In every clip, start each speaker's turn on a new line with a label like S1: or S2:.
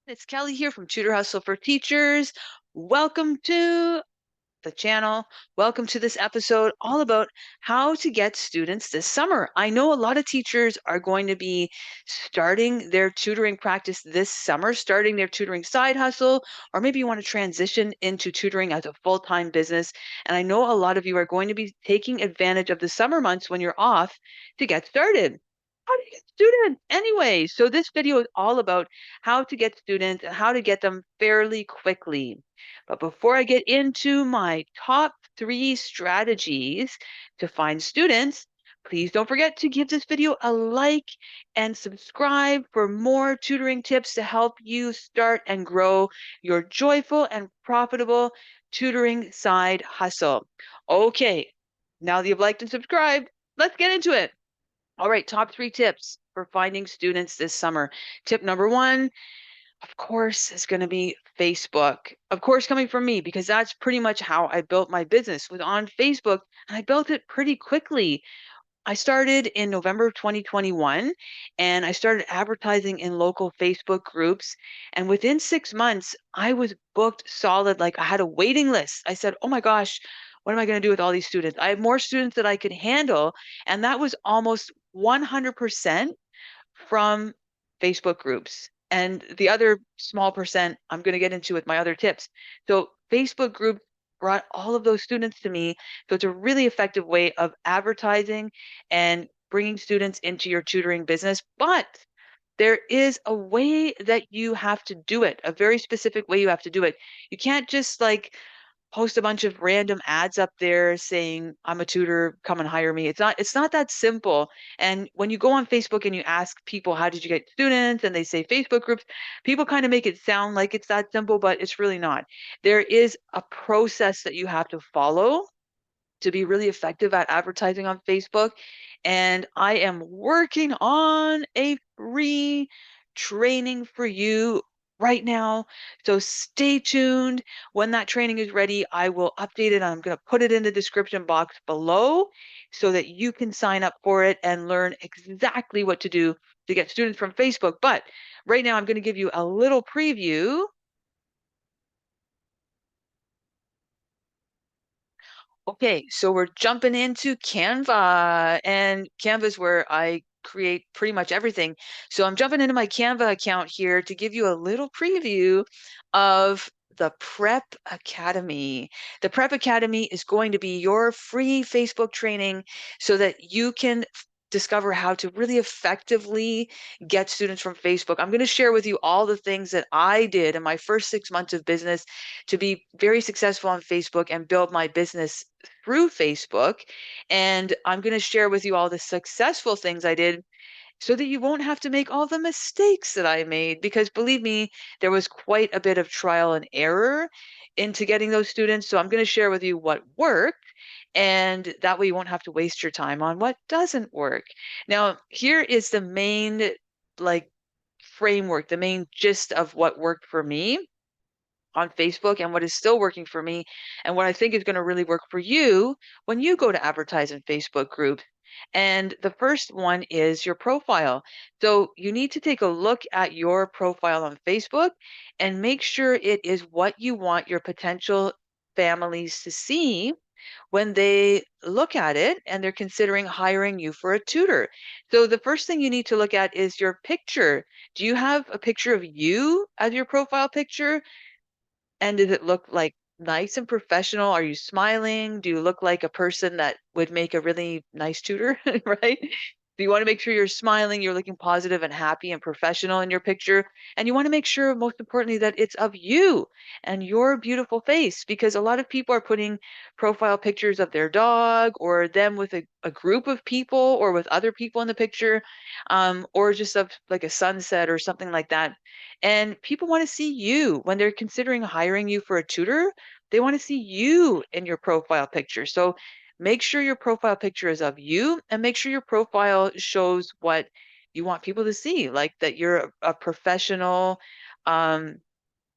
S1: It's Kelly here from Tutor Hustle for Teachers. Welcome to the channel. Welcome to this episode all about how to get students this summer. I know a lot of teachers are going to be starting their tutoring practice this summer, starting their tutoring side hustle, or maybe you want to transition into tutoring as a full-time business. And I know a lot of you are going to be taking advantage of the summer months when you're off to get started. How do you get students? Anyway, so this video is all about how to get students and how to get them fairly quickly. But before I get into my top 3 strategies to find students, please don't forget to give this video a like and subscribe for more tutoring tips to help you start and grow your joyful and profitable tutoring side hustle. Okay, now that you've liked and subscribed, let's get into it. All right, top 3 tips for finding students this summer. Tip number 1, of course, is going to be Facebook. Of course, coming from me, because that's pretty much how I built my business, was on Facebook, and I built it pretty quickly. I started in November of 2021, and I started advertising in local Facebook groups. And within 6 months, I was booked solid. Like I had a waiting list. I said, oh my gosh, what am I going to do with all these students? I have more students that I could handle. And that was almost 100% from Facebook groups. And the other small percent I'm going to get into with my other tips. So Facebook groups brought all of those students to me. So it's a really effective way of advertising and bringing students into your tutoring business. But there is a way that you have to do it, a very specific way you have to do it. You can't just like post a bunch of random ads up there saying I'm a tutor, come and hire me. It's not that simple. And when you go on Facebook and you ask people how did you get students and they say Facebook groups, people kind of make it sound like it's that simple, but it's really not. There is a process that you have to follow to be really effective at advertising on Facebook. And I am working on a free training for you right now. So stay tuned. When that training is ready, I will update it. I'm going to put it in the description box below so that you can sign up for it and learn exactly what to do to get students from Facebook. But right now, I'm going to give you a little preview. Okay, so we're jumping into Canva, and Canva is where I create pretty much everything. So I'm jumping into my Canva account here to give you a little preview of the Prep Academy. The Prep Academy is going to be your free Facebook training so that you can discover how to really effectively get students from Facebook. I'm going to share with you all the things that I did in my first 6 months of business to be very successful on Facebook and build my business through Facebook. And I'm going to share with you all the successful things I did so that you won't have to make all the mistakes that I made. Because believe me, there was quite a bit of trial and error into getting those students. So I'm going to share with you what worked. And that way you won't have to waste your time on what doesn't work. Now, here is the main like framework, the main gist of what worked for me on Facebook and what is still working for me and what I think is going to really work for you when you go to advertise in Facebook groups. And the first one is your profile. So you need to take a look at your profile on Facebook and make sure it is what you want your potential families to see when they look at it and they're considering hiring you for a tutor. So the first thing you need to look at is your picture. Do you have a picture of you as your profile picture? And does it look like nice and professional? Are you smiling? Do you look like a person that would make a really nice tutor, right? So you want to make sure you're smiling, you're looking positive and happy and professional in your picture. And you want to make sure, most importantly, that it's of you and your beautiful face, because a lot of people are putting profile pictures of their dog or them with a group of people or with other people in the picture, or just of like a sunset or something like that. And people want to see you when they're considering hiring you for a tutor. They want to see you in your profile picture. So make sure your profile picture is of you and make sure your profile shows what you want people to see, like that you're a professional, um,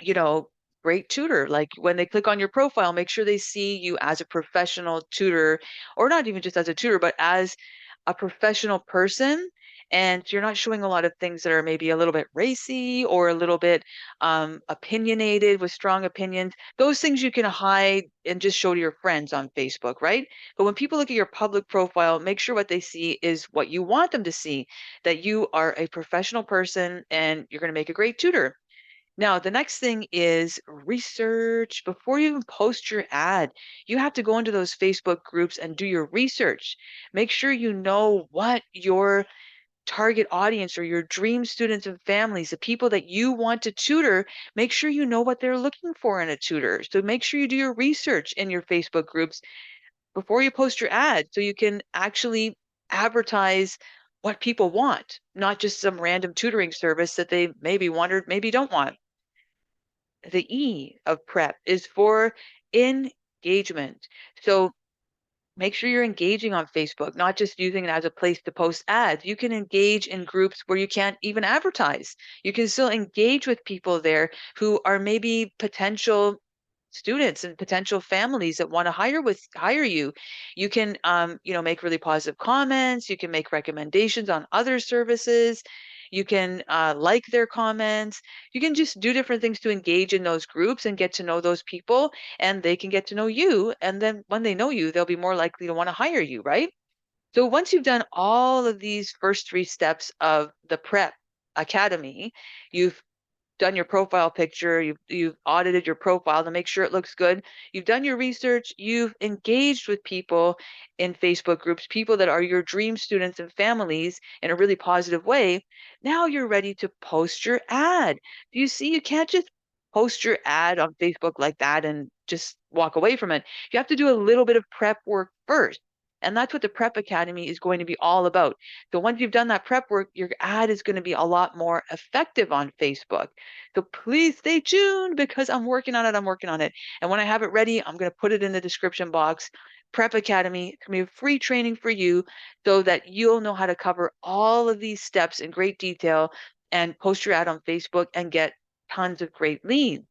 S1: you know, great tutor. Like when they click on your profile, make sure they see you as a professional tutor, or not even just as a tutor, but as a professional person And you're not showing a lot of things that are maybe a little bit racy or a little bit opinionated with strong opinions. Those things you can hide and just show to your friends on Facebook, right? But when people look at your public profile, make sure what they see is what you want them to see, that you are a professional person and you're going to make a great tutor. Now, the next thing is research. Before you even post your ad, you have to go into those Facebook groups and do your research. Make sure you know what your target audience or your dream students and families, the people that you want to tutor, make sure you know what they're looking for in a tutor. So make sure you do your research in your Facebook groups before you post your ad so you can actually advertise what people want, not just some random tutoring service that they maybe want or maybe don't want. The E of prep is for engagement. So make sure you're engaging on Facebook, not just using it as a place to post ads. You can engage in groups where you can't even advertise. You can still engage with people there who are maybe potential students and potential families that want to hire you. You can make really positive comments. You can make recommendations on other services. You can like their comments. You can just do different things to engage in those groups and get to know those people, and they can get to know you. And then when they know you, they'll be more likely to want to hire you, right? So once you've done all of these first three steps of the prep academy, you've done your profile picture, you've audited your profile to make sure it looks good. You've done your research, you've engaged with people in Facebook groups, people that are your dream students and families in a really positive way. Now you're ready to post your ad. Do you see? You can't just post your ad on Facebook like that and just walk away from it. You have to do a little bit of prep work first. And that's what the Prep Academy is going to be all about. So once you've done that prep work, your ad is going to be a lot more effective on Facebook. So please stay tuned because I'm working on it. I'm working on it. And when I have it ready, I'm going to put it in the description box. Prep Academy, it's going to be a free training for you so that you'll know how to cover all of these steps in great detail and post your ad on Facebook and get tons of great leads.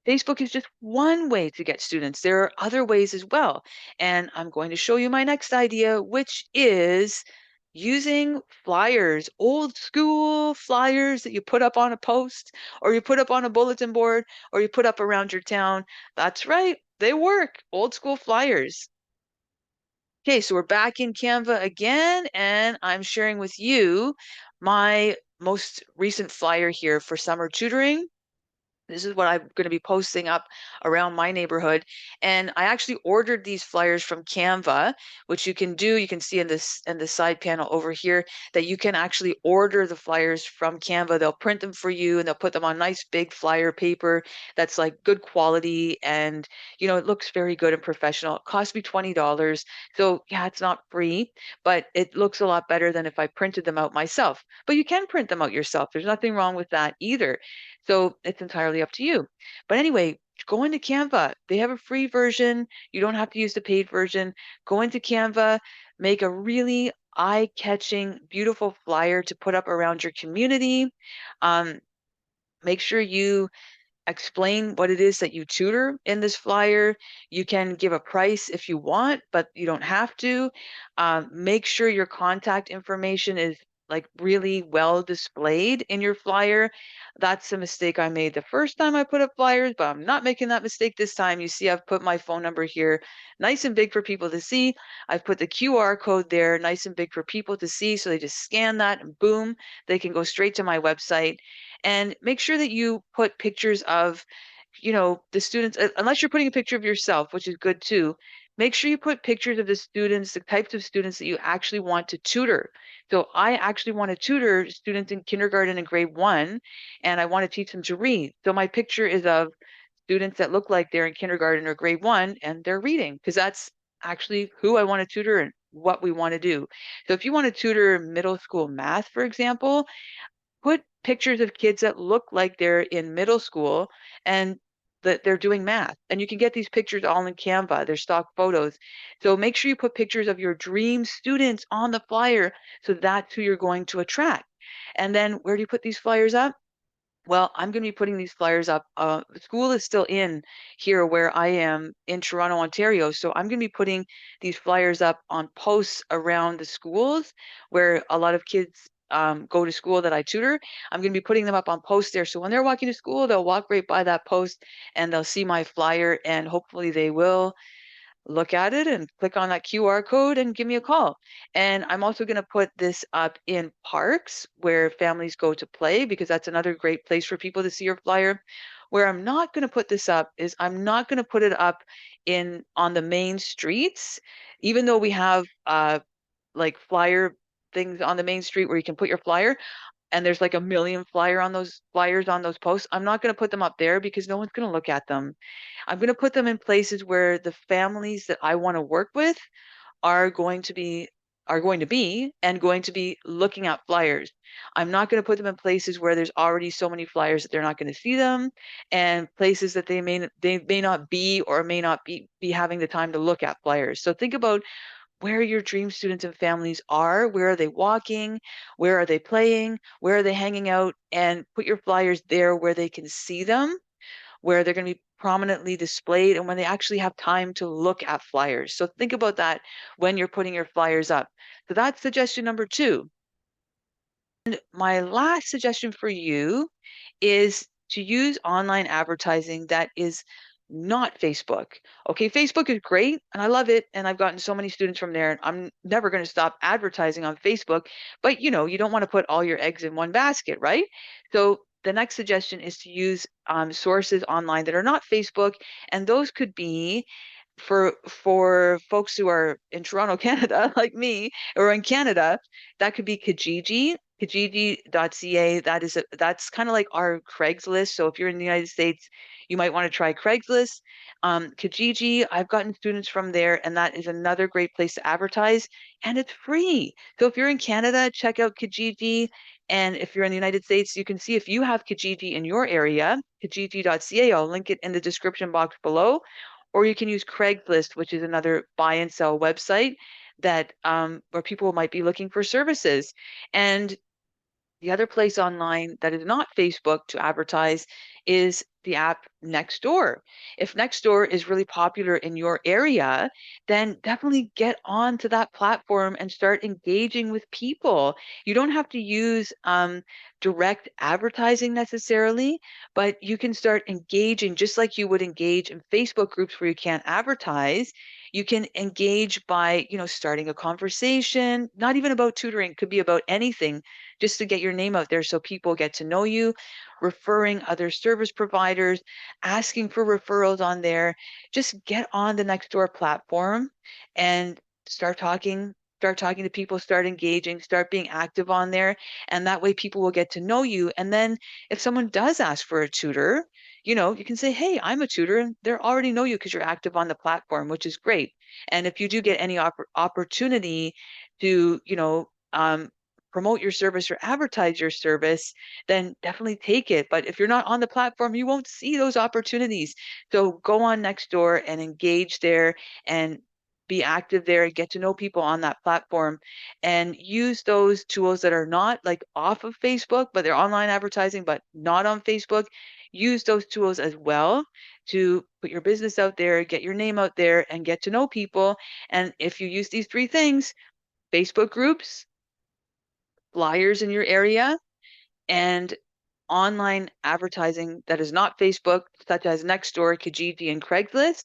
S1: Facebook is just one way to get students. There are other ways as well. And I'm going to show you my next idea, which is using flyers, old school flyers that you put up on a post or you put up on a bulletin board or you put up around your town. That's right, they work. Old school flyers. Okay, so we're back in Canva again, and I'm sharing with you my most recent flyer here for summer tutoring. This is what I'm going to be posting up around my neighborhood. And I actually ordered these flyers from Canva, which you can do. You can see in the side panel over here that you can actually order the flyers from Canva. They'll print them for you and they'll put them on nice big flyer paper that's like good quality and it looks very good and professional. It cost me $20. So yeah, it's not free, but it looks a lot better than if I printed them out myself. But you can print them out yourself. There's nothing wrong with that either. So it's entirely up to you. But anyway, go into Canva. They have a free version. You don't have to use the paid version. Go into Canva, make a really eye-catching, beautiful flyer to put up around your community. Um, Make sure you explain what it is that you tutor in this flyer. You can give a price if you want, but you don't have to. Make sure your contact information is like really well displayed in your flyer. That's a mistake I made the first time I put up flyers, but I'm not making that mistake this time. You see, I've put my phone number here nice and big for people to see. I've put the QR code there nice and big for people to see. So they just scan that and boom, they can go straight to my website. And make sure that you put pictures of, the students, unless you're putting a picture of yourself, which is good too. Make sure you put pictures of the students, the types of students that you actually want to tutor. So I actually want to tutor students in kindergarten and grade 1, and I want to teach them to read. So my picture is of students that look like they're in kindergarten or grade 1 and they're reading because that's actually who I want to tutor and what we want to do. So if you want to tutor middle school math, for example, put pictures of kids that look like they're in middle school and that they're doing math. And you can get these pictures all in Canva. They're stock photos. So make sure you put pictures of your dream students on the flyer so that's who you're going to attract. And then where do you put these flyers up? Well, I'm going to be putting these flyers up. School is still in here where I am in Toronto, Ontario. So I'm going to be putting these flyers up on posts around the schools where a lot of kids go to school that I tutor, I'm going to be putting them up on posts there. So when they're walking to school, they'll walk right by that post and they'll see my flyer, and hopefully they will look at it and click on that QR code and give me a call. And I'm also going to put this up in parks where families go to play, because that's another great place for people to see your flyer. Where I'm not going to put this up is I'm not going to put it up on the main streets, even though we have like flyer things on the main street where you can put your flyer, and there's like a million flyers on those posts. I'm not going to put them up there because no one's going to look at them. I'm going to put them in places where the families that I want to work with are going to be looking at flyers. I'm not going to put them in places where there's already so many flyers that they're not going to see them, and places that they may not be or may not be having the time to look at flyers. So think about where your dream students and families are. Where are they walking? Where are they playing? Where are they hanging out? And put your flyers there where they can see them, where they're going to be prominently displayed, and when they actually have time to look at flyers. So think about that when you're putting your flyers up. So that's suggestion number 2. And my last suggestion for you is to use online advertising that is not Facebook. Okay, Facebook is great and I love it, and I've gotten so many students from there, and I'm never going to stop advertising on Facebook, but you don't want to put all your eggs in one basket, right? So the next suggestion is to use sources online that are not Facebook, and those could be for folks who are in Toronto, Canada, like me, or in Canada, that could be Kijiji.ca. That's kind of like our Craigslist. So if you're in the United States, you might want to try Craigslist. Kijiji, I've gotten students from there, and that is another great place to advertise, and it's free. So if you're in Canada, check out Kijiji. And if you're in the United States, you can see if you have Kijiji in your area, Kijiji.ca. I'll link it in the description box below. Or you can use Craigslist, which is another buy and sell website that where people might be looking for services. And the other place online that is not Facebook to advertise is the app Nextdoor. If Nextdoor is really popular in your area, then definitely get on to that platform and start engaging with people. You don't have to use direct advertising necessarily, but you can start engaging just like you would engage in Facebook groups where you can't advertise. You can engage by, starting a conversation, not even about tutoring, could be about anything, just to get your name out there so people get to know you, referring other service providers, asking for referrals on there. Just get on the Nextdoor platform and start talking to people, start engaging, start being active on there. And that way people will get to know you. And then if someone does ask for a tutor, you can say, hey, I'm a tutor, and they already know you because you're active on the platform, which is great. And if you do get any opportunity to, promote your service or advertise your service, then definitely take it. But if you're not on the platform, you won't see those opportunities. So go on Nextdoor and engage there and be active there and get to know people on that platform, and use those tools that are not like off of Facebook, but they're online advertising, but not on Facebook. Use those tools as well to put your business out there, get your name out there, and get to know people. And if you use these 3 things, Facebook groups, flyers in your area, and online advertising that is not Facebook, such as Nextdoor, Kijiji, and Craigslist,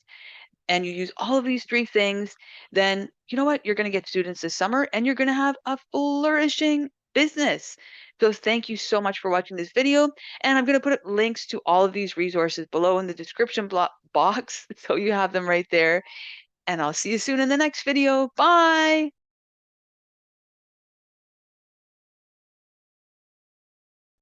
S1: and you use all of these 3 things, then you know what? You're going to get students this summer, and you're going to have a flourishing business. So thank you so much for watching this video. And I'm going to put links to all of these resources below in the description box so you have them right there. And I'll see you soon in the next video. Bye.